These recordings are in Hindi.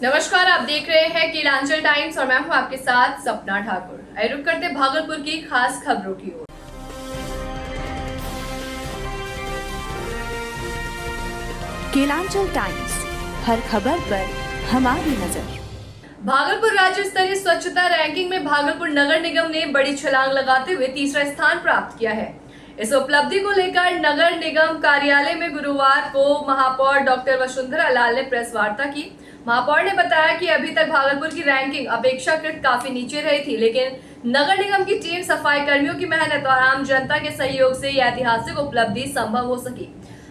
नमस्कार, आप देख रहे हैं कीलांचल टाइम्स और मैं हूं आपके साथ सपना ठाकुर। आइए रुक करते भागलपुर की खास खबरों की ओर। कीलांचल टाइम्स, हर खबर पर हमारी नजर। भागलपुर राज्य स्तरीय स्वच्छता रैंकिंग में भागलपुर नगर निगम ने बड़ी छलांग लगाते हुए तीसरा स्थान प्राप्त किया है। इस उपलब्धि को लेकर नगर निगम कार्यालय में गुरुवार को महापौर डॉक्टर वसुंधरा लाल ने प्रेस वार्ता की। महापौर ने बताया कि अभी तक भागलपुर की रैंकिंग अपेक्षाकृत काफी नीचे रही थी, लेकिन नगर निगम की टीम, सफाई कर्मियों की मेहनत और आम जनता के सहयोग से यह ऐतिहासिक उपलब्धि संभव हो सकी।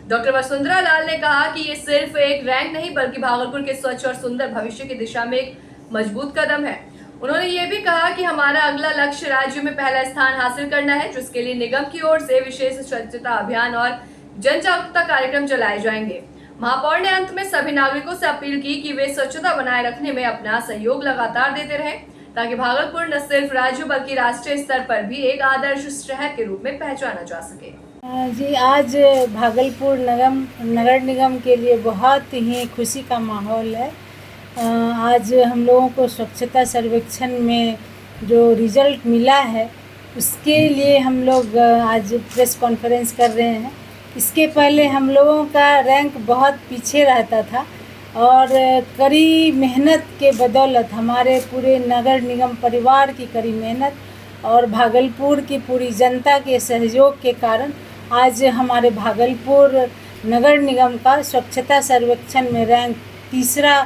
डॉक्टर वसुंधरा लाल ने कहा कि ये सिर्फ एक रैंक नहीं बल्कि भागलपुर के स्वच्छ और सुंदर भविष्य की दिशा में एक मजबूत कदम है। उन्होंने ये भी कहा कि हमारा अगला लक्ष्य राज्य में पहला स्थान हासिल करना है, जिसके लिए निगम की ओर से विशेष स्वच्छता अभियान और जन जागरूकता कार्यक्रम चलाए जाएंगे। महापौर ने अंत में सभी नागरिकों से अपील की कि वे स्वच्छता बनाए रखने में अपना सहयोग लगातार देते रहें, ताकि भागलपुर न सिर्फ राज्य बल्कि राष्ट्रीय स्तर पर भी एक आदर्श शहर के रूप में पहचाना जा सके। जी, आज भागलपुर नगर निगम के लिए बहुत ही खुशी का माहौल है। आज हम लोगों को स्वच्छता सर्वेक्षण में जो रिजल्ट मिला है उसके लिए हम लोग आज प्रेस कॉन्फ्रेंस कर रहे हैं। इसके पहले हम लोगों का रैंक बहुत पीछे रहता था और कड़ी मेहनत के बदौलत, हमारे पूरे नगर निगम परिवार की कड़ी मेहनत और भागलपुर की पूरी जनता के सहयोग के कारण आज हमारे भागलपुर नगर निगम का स्वच्छता सर्वेक्षण में रैंक तीसरा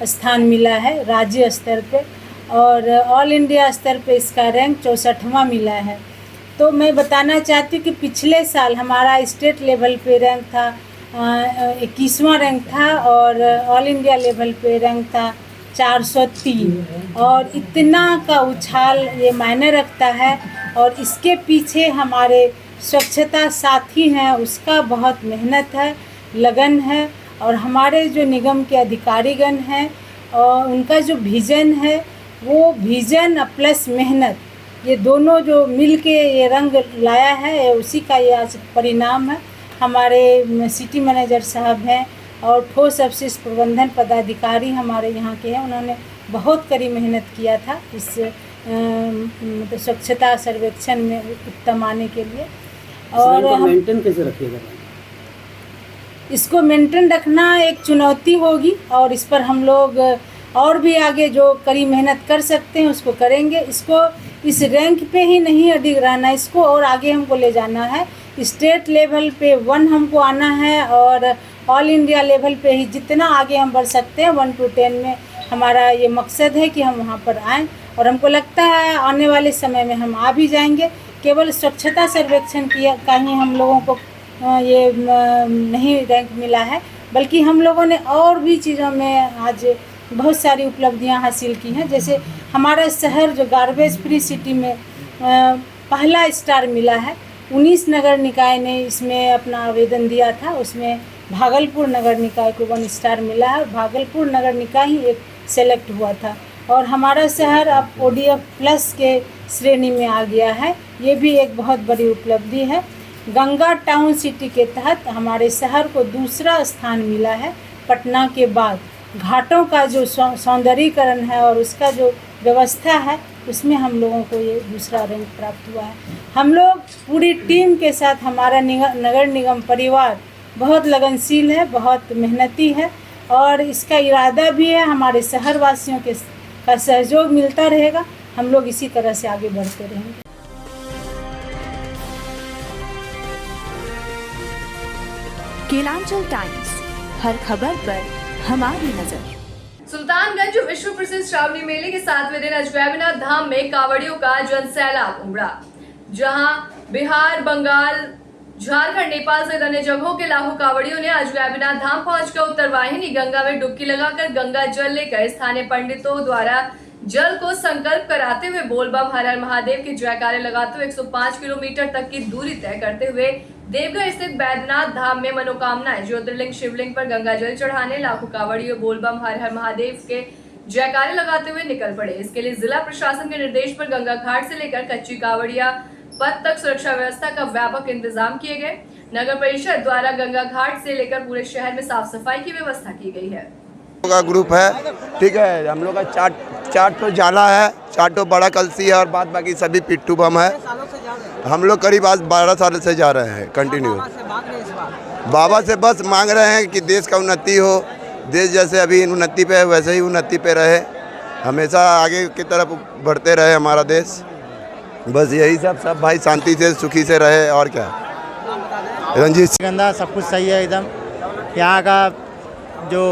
स्थान मिला है राज्य स्तर पे, और ऑल इंडिया स्तर पे इसका रैंक 64वां मिला है। तो मैं बताना चाहती हूँ कि पिछले साल हमारा स्टेट लेवल पे रैंक था 21वां रैंक था और ऑल इंडिया लेवल पे रैंक था 403, और इतना का उछाल ये मायने रखता है। और इसके पीछे हमारे स्वच्छता साथी हैं, उसका बहुत मेहनत है, लगन है, और हमारे जो निगम के अधिकारीगण हैं और उनका जो विज़न है वो विज़न प्लस मेहनत, ये दोनों जो मिल के ये रंग लाया है, उसी का ये आज परिणाम है। हमारे सिटी मैनेजर साहब हैं और ठोस अवशिष्ट प्रबंधन पदाधिकारी हमारे यहाँ के हैं, उन्होंने बहुत कड़ी मेहनत किया था इस स्वच्छता सर्वेक्षण में उत्तम आने के लिए। और हम मेंटेन कैसे रखिएगा? इसको मेंटेन रखना एक चुनौती होगी और इस पर हम लोग और भी आगे जो कड़ी मेहनत कर सकते हैं उसको करेंगे। इसको इस रैंक पे ही नहीं अडिग रहना, इसको और आगे हमको ले जाना है। स्टेट लेवल पे 1 हमको आना है और ऑल इंडिया लेवल पे ही जितना आगे हम बढ़ सकते हैं 1 to 10 में हमारा ये मकसद है कि हम वहाँ पर आएँ, और हमको लगता है आने वाले समय में हम आ भी जाएंगे। केवल स्वच्छता सर्वेक्षण का ही हम लोगों को ये नहीं रैंक मिला है, बल्कि हम लोगों ने और भी चीज़ों में आज बहुत सारी उपलब्धियां हासिल की हैं। जैसे हमारा शहर जो गार्बेज फ्री सिटी में पहला स्टार मिला है, 19 नगर निकाय ने इसमें अपना आवेदन दिया था, उसमें भागलपुर नगर निकाय को 1 स्टार मिला है। भागलपुर नगर निकाय ही एक सेलेक्ट हुआ था और हमारा शहर अब ODF प्लस के श्रेणी में आ गया है, ये भी एक बहुत बड़ी उपलब्धि है। गंगा टाउन सिटी के तहत हमारे शहर को दूसरा स्थान मिला है पटना के बाद। घाटों का जो सौंदर्यीकरण है और उसका जो व्यवस्था है उसमें हम लोगों को ये दूसरा रैंक प्राप्त हुआ है। हम लोग पूरी टीम के साथ, हमारा नगर निगम परिवार बहुत लगनशील है, बहुत मेहनती है, और इसका इरादा भी है हमारे शहर वासियों का सहयोग मिलता रहेगा। हम लोग इसी तरह से आगे बढ़ते रहेंगे। कीलांचल टाइम्स, हर खबर पर हमारी नजर। सुल्तानगंज विश्व प्रसिद्ध श्रावणी मेले के 7वें दिन अजगैबीनाथ धाम में कांवड़ियों का जनसैलाब उमड़ा, जहां बिहार, बंगाल, झारखंड, नेपाल सहित अन्य जगहों के लाखों कांवड़ियों ने अजगैबीनाथ धाम पहुंचकर उत्तरवाहिनी गंगा में डुबकी लगाकर गंगा जल लेकर स्थानीय पंडितों द्वारा जल को संकल्प कराते हुए बोल बम हर हर महादेव के जयकारे लगाते हुए 105 किलोमीटर तक की दूरी तय करते हुए देवघर स्थित बैद्यनाथ धाम में मनोकामनाएं ज्योतिर्लिंग शिवलिंग पर गंगा जल चढ़ाने लाखों कांवड़ियों बोल बम हर हर महादेव के जयकारे लगाते हुए निकल पड़े। इसके लिए जिला प्रशासन के निर्देश पर गंगा घाट से लेकर कच्ची कांवड़िया पथ तक सुरक्षा व्यवस्था का व्यापक इंतजाम किए गए। नगर परिषद द्वारा गंगा घाट से लेकर पूरे शहर में साफ सफाई की व्यवस्था की गई है। का ग्रुप है, ठीक है। हम लोग का चार तो जाला है, 4 तो बड़ा कलसी है और बाद बाकी सभी पिट्ठू बम है। हम लोग करीब आज 12 साल से जा रहे हैं कंटिन्यू। बाबा से बस मांग रहे हैं कि देश का उन्नति हो, देश जैसे अभी उन्नति पे है वैसे ही उन्नति पे रहे, हमेशा आगे की तरफ बढ़ते रहे हमारा देश। बस यही सब भाई शांति से सुखी से रहे और क्या। रंजीत गंदा सब कुछ सही है एकदम। यहाँ का जो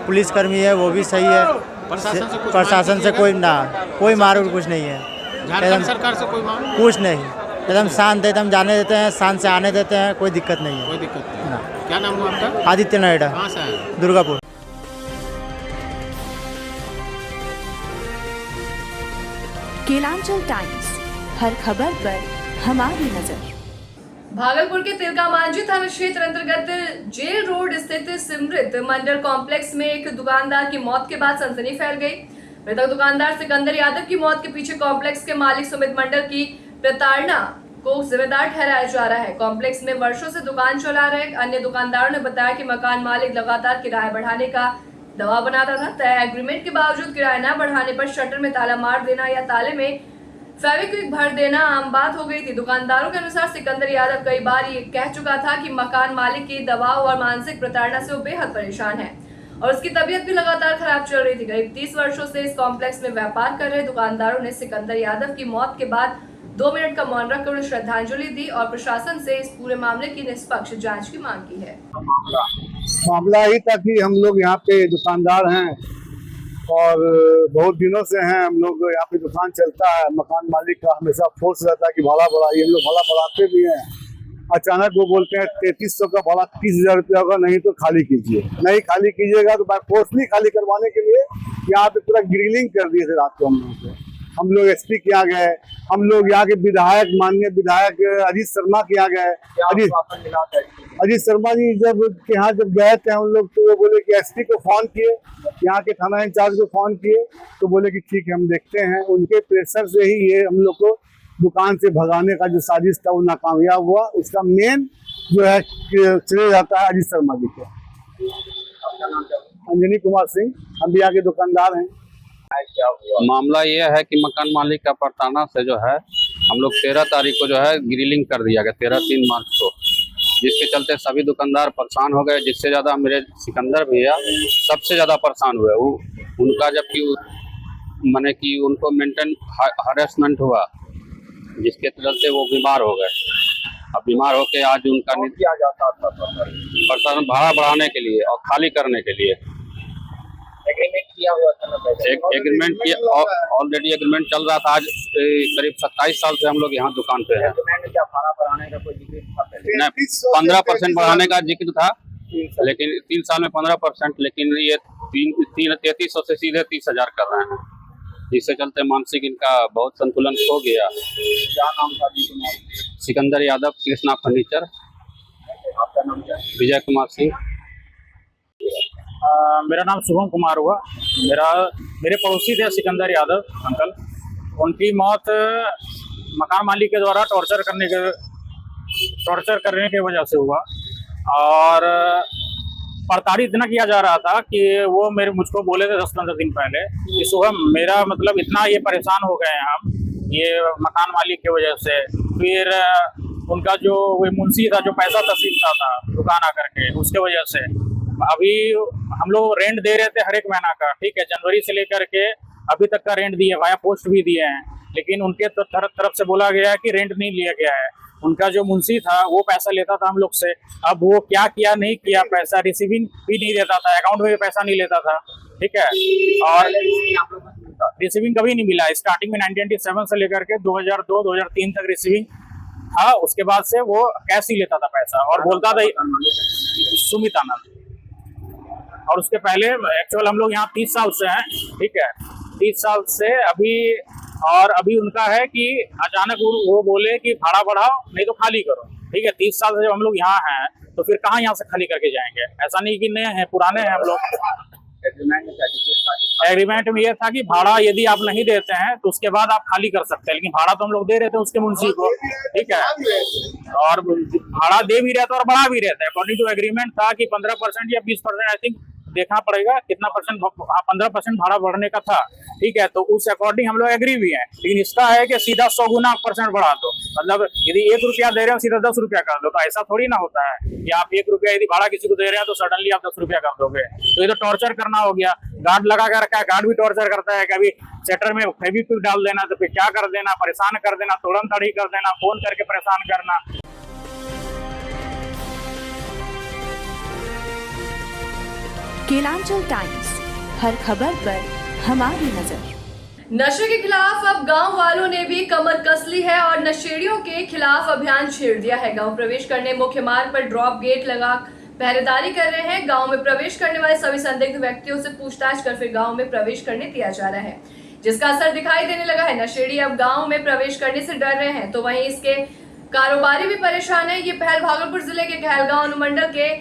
पुलिसकर्मी है वो भी सही है। प्रशासन से कोई मार कुछ नहीं है। झारखंड सरकार से कोई मांग कुछ नहीं, एकदम शांत, एकदम जाने देते हैं, शांत से आने देते हैं, कोई दिक्कत नहीं है। कोई दिक्कत नहीं। क्या नाम हुआ आपका? आदित्य नायडा, कहाँ से आए? दुर्गापुर। केलांचल टाइम्स, हर खबर पर हमारी नजर। भागलपुर के तिलका मांझी थाना क्षेत्र अंतर्गत जेल रोड स्थित सिमरित मंडल कॉम्प्लेक्स में एक दुकानदार की मौत के बाद सनसनी फैल गई। मृतक दुकानदार सिकंदर यादव की मौत के पीछे कॉम्प्लेक्स के मालिक सुमित मंडल की प्रताड़ना को जिम्मेदार ठहराया जा रहा है। कॉम्प्लेक्स में वर्षों से दुकान चला रहे अन्य दुकानदारों ने बताया कि मकान मालिक लगातार किराया बढ़ाने का दबाव बनाता था। तय एग्रीमेंट के बावजूद किराया न बढ़ाने पर शटर में ताला मार देना या ताले में फेविक्विक भर देना आम बात हो गई थी। दुकानदारों के अनुसार सिकंदर यादव कई बार ये कह चुका था कि मकान मालिक के दबाव और मानसिक प्रताड़ना से वो बेहद परेशान है और उसकी तबीयत भी लगातार खराब चल रही थी। करीब 30 वर्षों से इस कॉम्प्लेक्स में व्यापार कर रहे दुकानदारों ने सिकंदर यादव की मौत के बाद 2 मिनट का मौन रखकर उन्हें श्रद्धांजलि दी और प्रशासन से इस पूरे मामले की निष्पक्ष जांच की मांग की है। मामला ही था कि हम लोग यहाँ पे दुकानदार हैं और बहुत दिनों से हैं हम लोग, यहाँ पे दुकान चलता है। मकान मालिक का हमेशा फोर्स रहता है कि भाड़ा बढ़ाइए, हम लोग भाड़ा बढ़ाते भी हैं। अचानक वो बोलते हैं 3300 का भाड़ा 30,000 रुपया होगा, नहीं तो खाली कीजिए। नहीं खाली कीजिएगा तो फोर्सली खाली करवाने के लिए यहाँ पे पूरा ग्रिलिंग कर दिए थे रात को। हम लोग एसपी के यहाँ गए, हम लोग यहाँ के विधायक, माननीय विधायक अजीत शर्मा के यहाँ गए। अजीत शर्मा जी जब यहाँ गए थे हम लोग, तो वो बोले कि एसपी को फोन किए, यहाँ के थाना इंचार्ज को फोन किए, तो बोले कि ठीक है हम देखते हैं। उनके प्रेशर से ही ये हम लोग को दुकान से भगाने का जो साजिश था वो नाकामयाब हुआ। उसका मेन जो है श्रेय जाता है अजीत शर्मा जी को। अंजनी कुमार सिंह, हम भी यहाँ के दुकानदार हैं। मामला ये है कि मकान मालिक का प्रताड़ना से जो है हम लोग 13 तारीख को जो है ग्रिलिंग कर दिया गया, 13-3 मार्च को, जिसके चलते सभी दुकानदार परेशान हो गए। जिससे ज़्यादा मेरे सिकंदर भैया सबसे ज़्यादा परेशान हुए। वो उनका जबकि माने कि उनको मेंटल हरेसमेंट हुआ, जिसके चलते वो बीमार हो गए। अब बीमार होके आज उनका किया जाता था प्रशासन भाड़ा बढ़ाने के लिए और खाली करने के लिए एग्रीमेंट किया हुआ था। एग्रीमेंट किया, ऑलरेडी एग्रीमेंट चल रहा था। आज करीब 27 साल से हम लोग यहाँ दुकान पे हैं। क्या भाड़ा बढ़ाने का कोई जिक्र था? नहीं, 15% बढ़ाने का जिक्र था, लेकिन 3 साल में 15%, लेकिन ये 3300 से सीधे 30,000 कर रहे हैं, जिससे चलते मानसिक इनका बहुत संतुलन खो गया। क्या नाम था? सिकंदर यादव, कृष्णा फर्नीचर। आपका नाम क्या? विजय कुमार सिंह। मेरा नाम शुभम कुमार हुआ। मेरे पड़ोसी थे सिकंदर यादव अंकल। उनकी मौत मकान मालिक के द्वारा टॉर्चर करने के वजह से हुआ और प्रताड़ित इतना किया जा रहा था कि वो मुझको बोले थे 10-15 दिन पहले कि शुभम मेरा मतलब इतना ये परेशान हो गए हैं हम ये मकान मालिक की वजह से। फिर उनका जो वो मुंशी था जो पैसा तहसीलता था दुकान आकर के, उसके वजह से अभी हम लोग रेंट दे रहे थे हर एक महीना का, ठीक है, जनवरी से लेकर के अभी तक का रेंट दिए, वाया पोस्ट भी दिए हैं, लेकिन उनके तरफ से बोला गया है कि रेंट नहीं लिया गया है। उनका जो मुंशी था वो पैसा लेता था हम लोग से। अब वो क्या किया नहीं किया, पैसा रिसीविंग भी नहीं देता था, अकाउंट में भी पैसा नहीं लेता था, ठीक है, और रिसीविंग कभी नहीं मिला। स्टार्टिंग में 1997 से लेकर के 2002-2003 तक रिसीविंग था, उसके बाद से वो कैश ही लेता था पैसा और बोलता था सुमित आनंद। और उसके पहले एक्चुअल हम लोग यहाँ 30 साल से हैं, ठीक है, 30 साल से अभी उनका है कि अचानक वो बोले कि भाड़ा बढ़ाओ नहीं तो खाली करो, ठीक है। 30 साल से जब हम लोग यहाँ हैं तो फिर कहाँ यहाँ से खाली करके जाएंगे? ऐसा नहीं कि नए हैं, पुराने हैं हम लोग। एग्रीमेंट में ये था कि भाड़ा यदि आप नहीं देते हैं तो उसके बाद आप खाली कर सकते हैं, लेकिन भाड़ा तो हम लोग दे रहे थे उसके मुंशी को, ठीक है, और भाड़ा दे भी रहे थे और बढ़ा भी रहे थे। अकॉर्डिंग टू एग्रीमेंट था कि 15% या 20% आई थिंक देखना पड़ेगा कितना परसेंट, 15% भाड़ा बढ़ने का था, ठीक है, तो उस अकॉर्डिंग हम लोग एग्री भी हैं। लेकिन इसका है कि सीधा 100 गुना % बढ़ा दो, मतलब यदि 1 रुपया दे रहे हो सीधा 10 रुपया कर दो, तो ऐसा थोड़ी ना होता है कि आप 1 रुपया यदि भाड़ा किसी को दे रहे हैं तो सडनली आप 10 रुपया कर दोगे, तो ये तो टॉर्चर करना हो गया। गार्ड लगा कर रखा है, गार्ड भी टॉर्चर करता है, कभी सेटर में फेविक्विक डाल देना, तो फिर क्या कर देना, परेशान कर देना, तोड़न तड़ी कर देना, फोन करके परेशान करना। केलांचल टाइम्स, हर खबर पर हमारी नजर। नशे के खिलाफ अब गांव वालों ने भी कमर कस ली है और नशेड़ियों के खिलाफ अभियान छेड़ दिया है। गांव प्रवेश करने मुख्य मार्ग पर ड्रॉप गेट लगा पहरेदारी कर रहे हैं। गांव में प्रवेश करने वाले सभी संदिग्ध व्यक्तियों से पूछताछ कर फिर गांव में प्रवेश करने दिया जा रहा है, जिसका असर दिखाई देने लगा है। नशेड़ी अब गांव में प्रवेश करने से डर रहे हैं, तो वहीं इसके कारोबारी भी परेशान है। ये पहल भागलपुर जिले के कहलगांव अनुमंडल के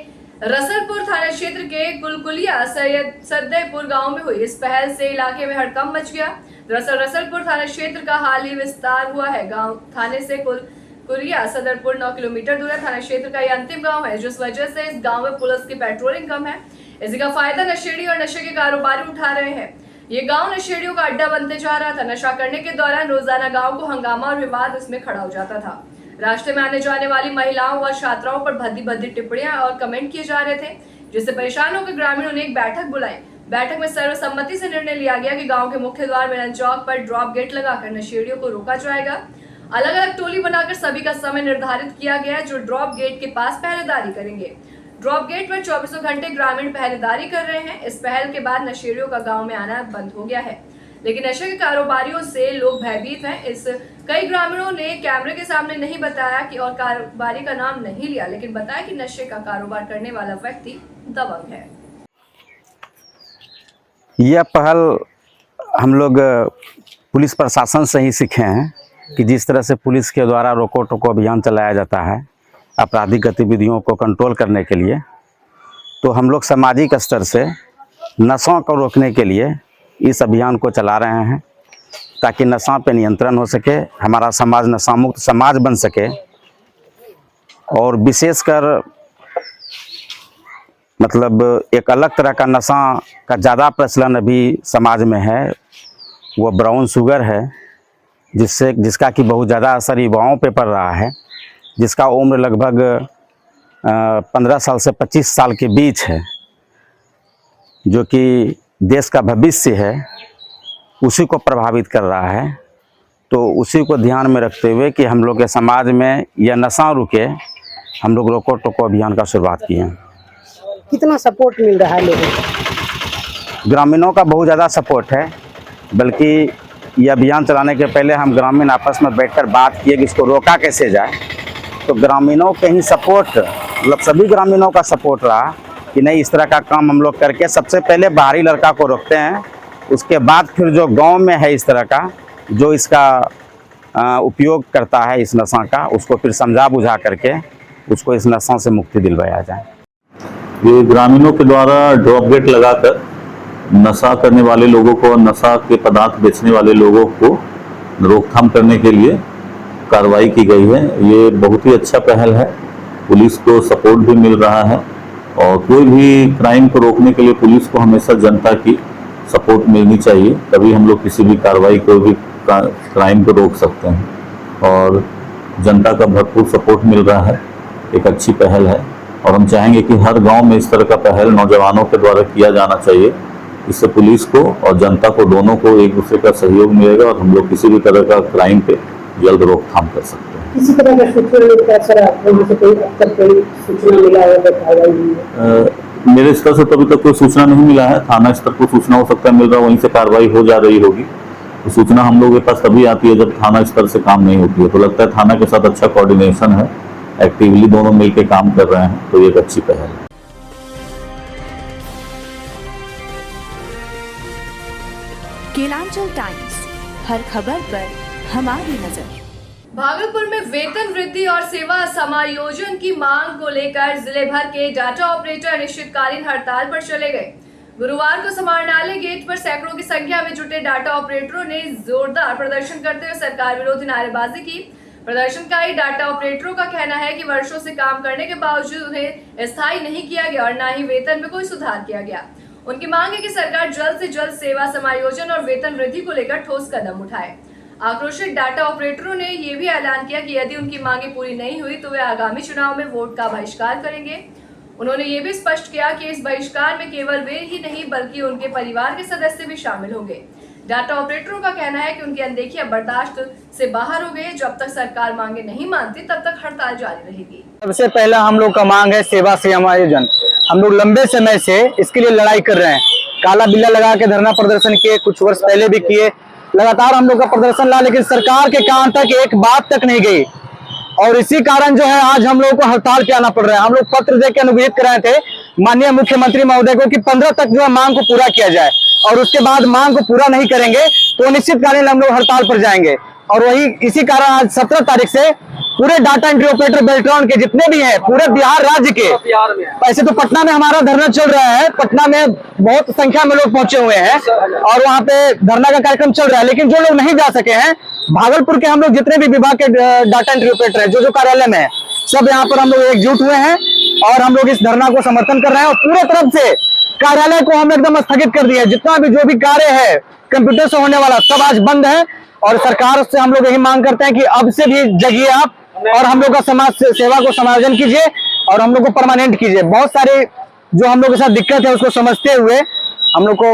रसलपुर थाना क्षेत्र के कुलकुलिया सदैपुर गांव में हुई। इस पहल से इलाके में हड़कंप मच गया। दरअसल रसलपुर थाना क्षेत्र का हाल ही विस्तार हुआ है। गांव थाने से कुलकुलिया सदरपुर 9 किलोमीटर दूर है। थाना क्षेत्र का यह अंतिम गांव है, जिस वजह से इस गांव में पुलिस की पेट्रोलिंग कम है। इसी का फायदा नशेड़ी और नशे के कारोबारी उठा रहे हैं। ये गांव नशेड़ियों का अड्डा बनते जा रहा था। नशा करने के दौरान रोजाना गांव को हंगामा और विवाद इसमें खड़ा हो जाता था। रास्ते में आने जाने वाली महिलाओं व छात्राओं पर भद्दी टिप्पणियां और कमेंट किए जा रहे थे, जिससे परेशान होकर ग्रामीणों ने एक बैठक बुलाई। बैठक में सर्वसम्मति से निर्णय लिया गया कि गांव के मुख्य द्वार मिलन चौक पर ड्रॉप गेट लगाकर नशेड़ियों को रोका जाएगा। अलग अलग टोली बनाकर सभी का समय निर्धारित किया गया, जो ड्रॉप गेट के पास पहरेदारी करेंगे। ड्रॉप गेट पर 24 घंटे ग्रामीण पहरेदारी कर रहे हैं। इस पहल के बाद नशेड़ियों का गाँव में आना बंद हो गया है, लेकिन नशे के कारोबारियों से लोग भयभीत हैं। इस कई ग्रामीणों ने कैमरे के सामने नहीं बताया कि और कारोबारी का नाम नहीं लिया, लेकिन बताया कि नशे का कारोबार करने वाला व्यक्ति दबंग है। यह पहल हम लोग पुलिस प्रशासन से ही सीखे हैं कि जिस तरह से पुलिस के द्वारा रोको टोको अभियान चलाया जाता है आपराधिक गतिविधियों को कंट्रोल करने के लिए, तो हम लोग सामाजिक स्तर से नशों को रोकने के लिए इस अभियान को चला रहे हैं, ताकि नशा पे नियंत्रण हो सके, हमारा समाज नशा मुक्त समाज बन सके। और विशेषकर मतलब एक अलग तरह का नशा का ज़्यादा प्रचलन अभी समाज में है, वो ब्राउन शुगर है, जिसका कि बहुत ज़्यादा असर युवाओं पे पड़ रहा है, जिसका उम्र लगभग 15 साल से 25 साल के बीच है, जो कि देश का भविष्य है, उसी को प्रभावित कर रहा है। तो उसी को ध्यान में रखते हुए कि हम लोग के समाज में यह नशा रुके, हम लोग रोको टोको अभियान का शुरुआत किए हैं। कितना सपोर्ट मिल रहा है लोगों को? ग्रामीणों का बहुत ज़्यादा सपोर्ट है, बल्कि ये अभियान चलाने के पहले हम ग्रामीण आपस में बैठकर बात किए कि इसको रोका कैसे जाए। तो ग्रामीणों के ही सपोर्ट, मतलब सभी ग्रामीणों का सपोर्ट रहा कि नहीं, इस तरह का काम हम लोग करके सबसे पहले बाहरी लड़का को रोकते हैं, उसके बाद फिर जो गांव में है इस तरह का जो इसका उपयोग करता है इस नशा का, उसको फिर समझा बुझा करके उसको इस नशा से मुक्ति दिलवाया जाए। ये ग्रामीणों के द्वारा ड्रॉप गेट लगाकर नशा करने वाले लोगों को, नशा के पदार्थ बेचने वाले लोगों को रोकथाम करने के लिए कार्रवाई की गई है। ये बहुत ही अच्छा पहल है, पुलिस को सपोर्ट भी मिल रहा है और कोई भी क्राइम को रोकने के लिए पुलिस को हमेशा जनता की सपोर्ट मिलनी चाहिए, तभी हम लोग किसी भी कार्रवाई को भी क्राइम को रोक सकते हैं। और जनता का भरपूर सपोर्ट मिल रहा है, एक अच्छी पहल है और हम चाहेंगे कि हर गांव में इस तरह का पहल नौजवानों के द्वारा किया जाना चाहिए। इससे पुलिस को और जनता को दोनों को एक दूसरे का सहयोग मिलेगा और हम लोग किसी भी तरह का क्राइम पे जल्द रोकथाम कर सकते हैं। इसी तरह का सूचना मिलता है सर, आपको से कोई अब तक कोई सूचना मिला है? मेरे स्तर से तो अभी तक कोई सूचना नहीं मिला है। थाना स्तर पर सूचना हो सकता है मिल रहा, वहीं से कार्रवाई हो जा रही होगी। तो सूचना हम लोगों के पास तभी आती है जब थाना स्तर से काम नहीं होती है। तो लगता है थाना के साथ अच्छा कोऑर्डिनेशन है, एक्टिवली दोनों मिलकर काम कर रहे हैं, तो ये एक अच्छी पहल है। केलांचल टाइम्स, हर खबर पर हमारी नजर। भागलपुर में वेतन वृद्धि और सेवा समायोजन की मांग को लेकर जिले भर के डाटा ऑपरेटर अनिश्चितकालीन हड़ताल पर चले गए। गुरुवार को समाहरणालय गेट पर सैकड़ों की संख्या में जुटे डाटा ऑपरेटरों ने जोरदार प्रदर्शन करते हुए सरकार विरोधी नारेबाजी की। प्रदर्शनकारी डाटा ऑपरेटरों का कहना है कि वर्षों से काम करने के बावजूद उन्हें स्थायी नहीं किया गया और न ही वेतन में कोई सुधार किया गया। उनकी मांग है कि सरकार जल्द से जल्द सेवा समायोजन और वेतन वृद्धि को लेकर ठोस कदम उठाए। आक्रोशित डाटा ऑपरेटरों ने यह भी ऐलान किया कि यदि उनकी मांगे पूरी नहीं हुई तो वे आगामी चुनाव में वोट का बहिष्कार करेंगे। उन्होंने ये भी स्पष्ट किया कि इस बहिष्कार में केवल वे ही नहीं बल्कि उनके परिवार के सदस्य भी शामिल होंगे। डाटा ऑपरेटरों का कहना है कि उनकी अनदेखी अब बर्दाश्त से बाहर हो गई है। जब तक सरकार मांगे नहीं मानती तब तक हड़ताल जारी रहेगी। सबसे पहला हम लोग का मांग है सेवा समायोजन। हम लोग लंबे समय से इसके लिए लड़ाई कर रहे हैं। काला बिल्ला लगा के धरना प्रदर्शन किए, कुछ वर्ष पहले भी किए, लगातार हम लोग का प्रदर्शन रहा, लेकिन सरकार के कान तक एक बात तक नहीं गई और इसी कारण जो है आज हम लोगों को हड़ताल पे आना पड़ रहा है। हम लोग पत्र देकर अनुरोध कराए थे माननीय मुख्यमंत्री महोदय को कि 15 तक जो है मांग को पूरा किया जाए और उसके बाद मांग को पूरा नहीं करेंगे तो निश्चितकालीन हम लोग हड़ताल पर जाएंगे। और वही इसी कारण आज 17 तारीख से पूरे डाटा एंट्री ऑपरेटर बेल्ट्रॉन के जितने भी हैं पूरे बिहार राज्य के, वैसे तो पटना में हमारा धरना चल रहा है, पटना में बहुत संख्या में लोग पहुंचे हुए हैं और वहाँ पे धरना का कार्यक्रम चल रहा है, लेकिन जो लोग नहीं जा सके हैं भागलपुर के हम लोग जितने भी विभाग के डाटा एंट्री ऑपरेटर हैं जो कार्यालय में है सब यहाँ पर हम लोग एकजुट हुए हैं और हम लोग इस धरना को समर्थन कर रहे हैं और पूरे तरफ से कार्यालय को हम एकदम स्थगित कर दिया है। जितना भी जो भी कार्य है कंप्यूटर से होने वाला सब आज बंद है और सरकार से हम लोग यही मांग करते हैं कि अब से भी जगिए आप और हम लोग का समाज सेवा को समायोजन कीजिए और हम लोग को परमानेंट कीजिए। बहुत सारे जो हम लोग के साथ दिक्कत है उसको समझते हुए हम लोग को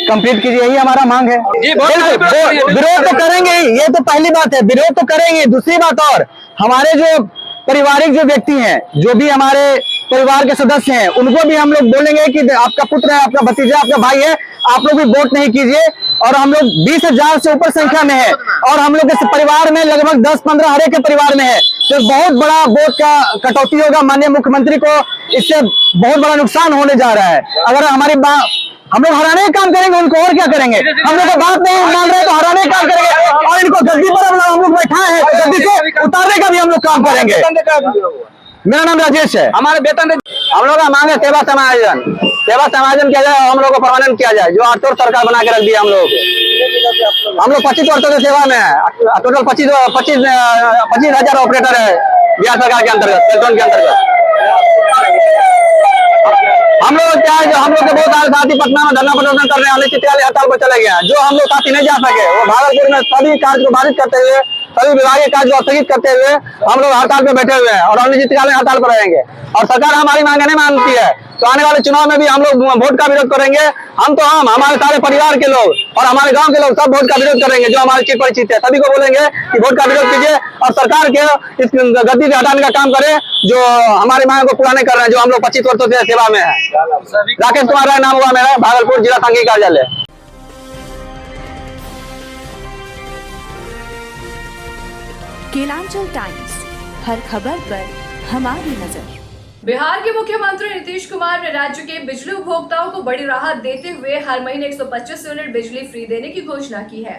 कंप्लीट कीजिए, यही हमारा मांग है। विरोध तो करेंगे ही, ये तो पहली बात है, विरोध तो करेंगे। दूसरी बात और हमारे जो पारिवारिक जो व्यक्ति हैं जो भी हमारे परिवार के सदस्य हैं उनको भी हम लोग बोलेंगे कि आपका पुत्र है, आपका भतीजा, आपका भाई है, आप लोग भी वोट नहीं कीजिए। और हम लोग 20,000 से ऊपर संख्या में है और हम लोग के परिवार में लगभग 10-15 हर एक के परिवार में है, तो बहुत बड़ा वोट का कटौती होगा। माननीय मुख्यमंत्री को इससे बहुत बड़ा नुकसान होने जा रहा है। अगर हमारी हम लोग हराने का काम करेंगे उनको और क्या करेंगे, हम लोग बात नहीं मान रहे तो हराने का काम करेंगे और इनको गद्दी पर हम लोग बैठाए हैं तो गद्दी से उतारने का भी हम लोग काम करेंगे। मेरा नाम राजेश है। हमारे वेतन हम लोग का मांग है सेवा समायोजन किया जाए, हम लोग को परमानेंट किया जाए। जो 8 सरकार बना के रख दिया हम लोग 25 वर्षों से सेवा में है, टोटल 25,000 ऑपरेटर है बिहार सरकार के अंतर्गत, के अंतर्गत। हम लोग क्या है जो हम लोग के बहुत सारे साथी पटना में धरना प्रदर्शन कर रहे हैं, अनिश्चितकालीन हड़ताल पर चले गए। जो हम लोग साथी नहीं जा सके वो भागलपुर में सभी कार्य को बाधित करते हुए, सभी विभागीय कार्य को स्थगित करते हुए हम लोग हड़ताल पे बैठे हुए हैं और अनिश्चितकालीन हड़ताल पर रहेंगे। और सरकार हमारी मांगे नहीं मानती है तो आने वाले चुनाव में भी हम लोग वोट का विरोध करेंगे। हमारे सारे परिवार के लोग और हमारे गांव के लोग सब वोट का विरोध करेंगे। जो हमारे चिर परिचित है सभी को बोलेंगे कि वोट का विरोध कीजिए और सरकार के इस गद्दी से हटाने का काम करे जो हमारी मांग को पूरा नहीं कर रहे हैं। जो हम लोग 25 वर्षों से सेवा में है। राकेश कुमार राय नाम हुआ मेरा, भागलपुर जिला सांघिक कार्यालय। केलांचल टाइम्स, हर खबर पर हमारी नजर। बिहार के मुख्यमंत्री नीतीश कुमार ने राज्य के बिजली उपभोक्ताओं को बड़ी राहत देते हुए हर महीने 125 यूनिट बिजली फ्री देने की घोषणा की है।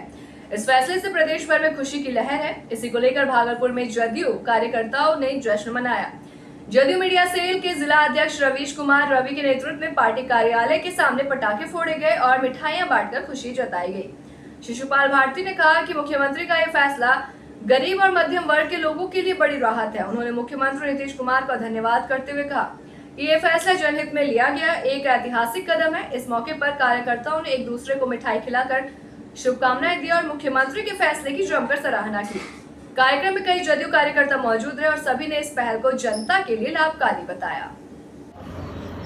इस फैसले से प्रदेश भर में खुशी की लहर है। इसी को लेकर भागलपुर में जदयू कार्यकर्ताओं ने जश्न मनाया। जदयू मीडिया सेल के जिला अध्यक्ष रवीश कुमार रवि के नेतृत्व में पार्टी कार्यालय के सामने पटाखे फोड़े गए और मिठाइयां बांटकर खुशी जताई गई। शिशुपाल भारती ने कहा कि मुख्यमंत्री का यह फैसला गरीब और मध्यम वर्ग के लोगों के लिए बड़ी राहत है। उन्होंने मुख्यमंत्री नीतीश कुमार का धन्यवाद करते हुए कहा कि ये फैसला जनहित में लिया गया एक ऐतिहासिक कदम है। इस मौके पर कार्यकर्ताओं ने एक दूसरे को मिठाई खिलाकर शुभकामनाएं दी और मुख्यमंत्री के फैसले की जमकर सराहना की। कार्यक्रम में कई जदयू कार्यकर्ता मौजूद रहे और सभी ने इस पहल को जनता के लिए लाभकारी बताया।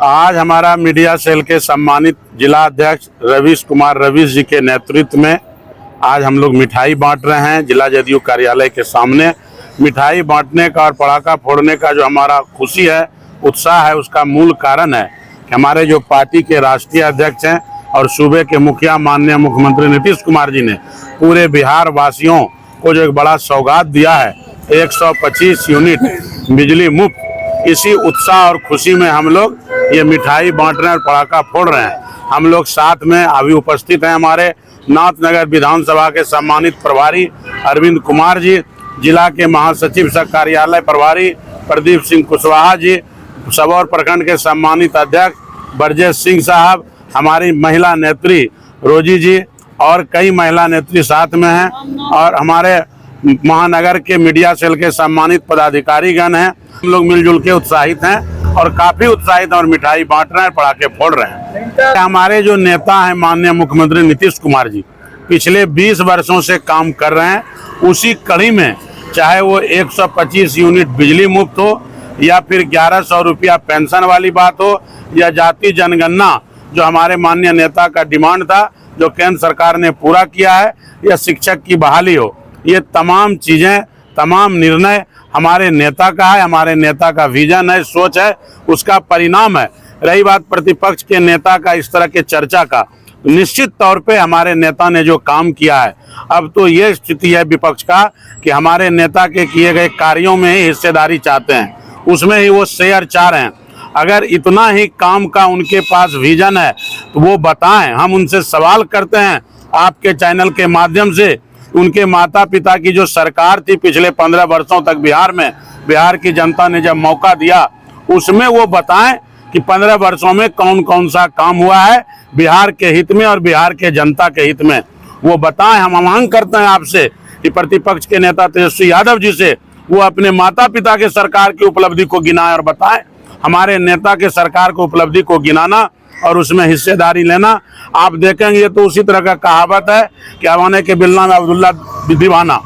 आज हमारा मीडिया सेल के सम्मानित जिला अध्यक्ष रवीश कुमार रवीश जी के नेतृत्व में आज हम लोग मिठाई बांट रहे हैं। जिला जदयू कार्यालय के सामने मिठाई बांटने का और पटाखा फोड़ने का जो हमारा खुशी है, उत्साह है, उसका मूल कारण है कि हमारे जो पार्टी के राष्ट्रीय अध्यक्ष हैं और सूबे के मुखिया माननीय मुख्यमंत्री नीतीश कुमार जी ने पूरे बिहार वासियों को जो एक बड़ा सौगात दिया है 125 यूनिट बिजली मुफ्त। इसी उत्साह और खुशी में हम लोग ये मिठाई बांट रहे हैं और पटाखा फोड़ रहे हैं। हम लोग साथ में अभी उपस्थित हैं हमारे नाथनगर विधानसभा के सम्मानित प्रभारी अरविंद कुमार जी, जिला के महासचिव सह कार्यालय प्रभारी प्रदीप सिंह कुशवाहा जी, सबौर प्रखंड के सम्मानित अध्यक्ष ब्रजेश सिंह साहब, हमारी महिला नेत्री रोजी जी और कई महिला नेत्री साथ में हैं और हमारे महानगर के मीडिया सेल के सम्मानित पदाधिकारी गण हैं। हम लोग मिलजुल के उत्साहित हैं और काफी उत्साहित और मिठाई बांट रहे हैं, पटाखे फोड़ रहे हैं। हमारे जो नेता हैं माननीय मुख्यमंत्री नीतीश कुमार जी पिछले 20 वर्षों से काम कर रहे हैं। उसी कड़ी में चाहे वो 125 यूनिट बिजली मुफ्त हो या फिर 1100 रुपया पेंशन वाली बात हो या जाति जनगणना जो हमारे माननीय नेता का डिमांड था जो केंद्र सरकार ने पूरा किया है, या शिक्षक की बहाली हो, ये तमाम चीज़ें तमाम निर्णय हमारे नेता का है, हमारे नेता का विजन है, सोच है, उसका परिणाम है। रही बात प्रतिपक्ष के नेता का इस तरह के चर्चा का, निश्चित तौर पे हमारे नेता ने जो काम किया है, अब तो ये स्थिति है विपक्ष का कि हमारे नेता के किए गए कार्यों में ही हिस्सेदारी चाहते हैं, उसमें ही वो शेयर चाह रहे हैं। अगर इतना ही काम का उनके पास विजन है तो वो बताएं। हम उनसे सवाल करते हैं आपके चैनल के माध्यम से, उनके माता पिता की जो सरकार थी पिछले 15 वर्षों तक बिहार में, बिहार की जनता ने जब मौका दिया उसमें वो बताएं कि 15 वर्षों में कौन कौन सा काम हुआ है बिहार के हित में और बिहार के जनता के हित में, वो बताएं। हम मांग करते हैं आपसे कि प्रतिपक्ष के नेता तेजस्वी यादव जी से वो अपने माता पिता के सरकार की उपलब्धि को गिनाएं और बताएं। हमारे नेता के सरकार को उपलब्धि को गिनाना और उसमें हिस्सेदारी लेना, आप देखेंगे तो उसी तरह का कहावत है कि अवाने के बिलना में अब्दुल्ला दीवाना,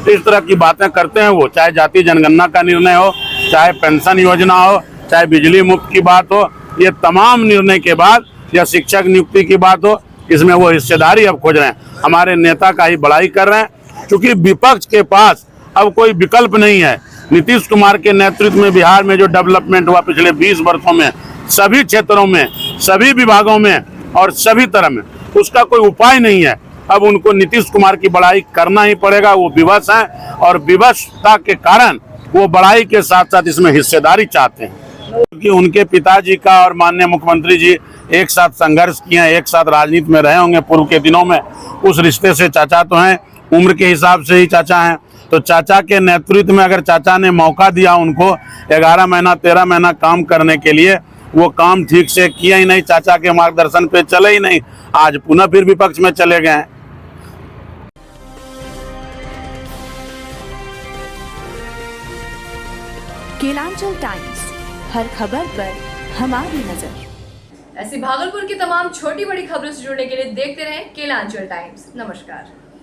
इस तरह की बातें करते हैं वो। चाहे जाति जनगणना का निर्णय हो, चाहे पेंशन योजना हो, चाहे बिजली मुफ्त की बात हो, ये तमाम निर्णय के बाद या शिक्षक नियुक्ति की बात हो, इसमें वो हिस्सेदारी अब खोज रहे हैं। हमारे नेता का ही बड़ाई कर रहे हैं, क्योंकि विपक्ष के पास अब कोई विकल्प नहीं है। नीतीश कुमार के नेतृत्व में बिहार में जो डेवलपमेंट हुआ पिछले 20 वर्षों में, सभी क्षेत्रों में, सभी विभागों में और सभी तरह में, उसका कोई उपाय नहीं है। अब उनको नीतीश कुमार की बड़ाई करना ही पड़ेगा। वो विवश हैं और विवशता के कारण वो बड़ाई के साथ साथ इसमें हिस्सेदारी चाहते हैं, क्योंकि उनके पिताजी का और माननीय मुख्यमंत्री जी एक साथ संघर्ष किए हैं, एक साथ राजनीति में रहे होंगे पूर्व के दिनों में। उस रिश्ते से चाचा तो हैं, उम्र के हिसाब से ही चाचा हैं, तो चाचा के नेतृत्व में अगर चाचा ने मौका दिया उनको 11 महीना 13 महीना काम करने के लिए, वो काम ठीक से किया ही नहीं, चाचा के मार्गदर्शन पे चले ही नहीं, आज पुनः फिर विपक्ष में चले गए हैं। केलांचल टाइम्स, हर खबर पर हमारी नजर। ऐसी भागलपुर की तमाम छोटी बड़ी खबरों से जुड़ने के लिए देखते रहें केलांचल टाइम्स। नमस्कार।